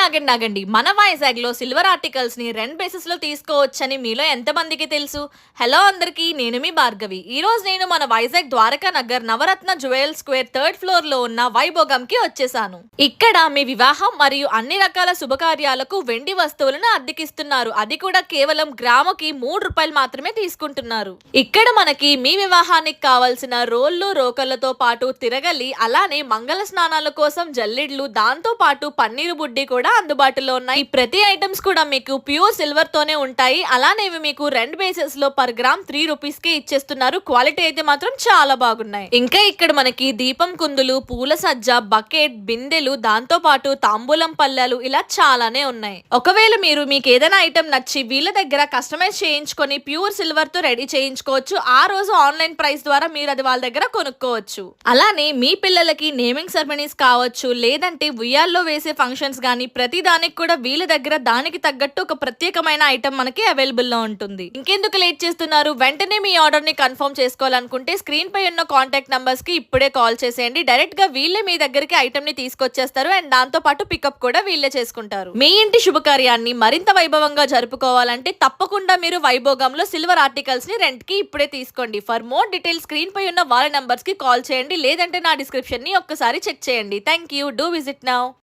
ఆగండి. మన వైజాగ్ లో సిల్వర్ ఆర్టికల్స్ ని రెంట్ బేసిస్ లో తీసుకోవచ్చని మీలో ఎంతమందికి తెలుసు? హలో అందరికి, నేను మీ భార్గవి. ఈ రోజు నేను మన వైజాగ్ ద్వారకా నగర్ నవరత్న జ్యువెల్ స్క్వేర్ థర్డ్ ఫ్లోర్ లో ఉన్న వైభోగం కి వచ్చేసాను. ఇక్కడ మీ వివాహం మరియు అన్ని రకాల శుభకార్యాలకు వెండి వస్తువులను అద్దెకిస్తున్నారు. అది కూడా కేవలం గ్రాముకి ₹3 మాత్రమే తీసుకుంటున్నారు. ఇక్కడ మనకి మీ వివాహానికి కావాల్సిన రోళ్లు రోకళ్లతో పాటు తిరగలి, అలానే మంగళ స్నానాల కోసం జల్లిడ్లు, దాంతో పాటు పన్నీరు బుడ్డి కూడా అందుబాటులో ఉన్నాయి. ప్రతి ఐటమ్స్ కూడా మీకు ప్యూర్ సిల్వర్ తోనే ఉంటాయి. అలానే ఇవి మీకు రెంట్ బేసిస్ లో పర్ గ్రామ్ ₹3 కి ఇచ్చేస్తున్నారు. క్వాలిటీ అయితే మాత్రం చాలా బాగున్నాయి. ఇంకా ఇక్కడ మనకి దీపం కుందులు, పూల సజ్జ, బకెట్, బిందెలు, దాంతో పాటు తాంబూలం పళ్ళాలు ఇలా చాలానే ఉన్నాయి. ఒకవేళ మీకు ఏదైనా ఐటమ్ నచ్చి వీళ్ళ దగ్గర కస్టమైజ్ చేయించుకొని ప్యూర్ సిల్వర్ తో రెడీ చేయించుకోవచ్చు. ఆ రోజు ఆన్లైన్ ప్రైస్ ద్వారా మీరు అది వాళ్ళ దగ్గర కొనుక్కోవచ్చు. అలానే మీ పిల్లలకి నేమింగ్ సెరమనీస్ కావచ్చు, లేదంటే ఉయ్యాల్లో వేసే ఫంక్షన్స్ గానీ ప్రతి దానికి కూడా వీళ్ళ దగ్గర దానికి తగ్గట్టు ఒక ప్రత్యేకమైన ఐటమ్ మనకి అవైలబుల్ లో ఉంటుంది. ఇంకెందుకు లేట్ చేస్తున్నారు? వెంటనే మీ ఆర్డర్ ని కన్ఫర్మ్ చేసుకోవాలనుకుంటే స్క్రీన్ పై ఉన్న కాంటాక్ట్ నంబర్స్ కి ఇప్పుడే కాల్ చేసేయండి. డైరెక్ట్ గా వీళ్ళే మీ దగ్గరికి ఐటమ్ ని తీసుకొచ్చేస్తారు. అండ్ దాంతో పాటు పికప్ కూడా వీళ్ళే చేసుకుంటారు. మీ ఇంటి శుభకార్యాన్ని మరింత వైభవంగా జరుపుకోవాలంటే తప్పకుండా మీరు వైభోగంలో సిల్వర్ ఆర్టికల్స్ ని రెంట్ కి ఇప్పుడే తీసుకోండి. ఫర్ మోర్ డీటెయిల్స్ స్క్రీన్ పై ఉన్న వాళ్ళ నంబర్స్ కి కాల్ చేయండి, లేదంటే నా డిస్క్రిప్షన్ ని ఒక్కసారి చెక్ చేయండి. Thank you. Do visit now.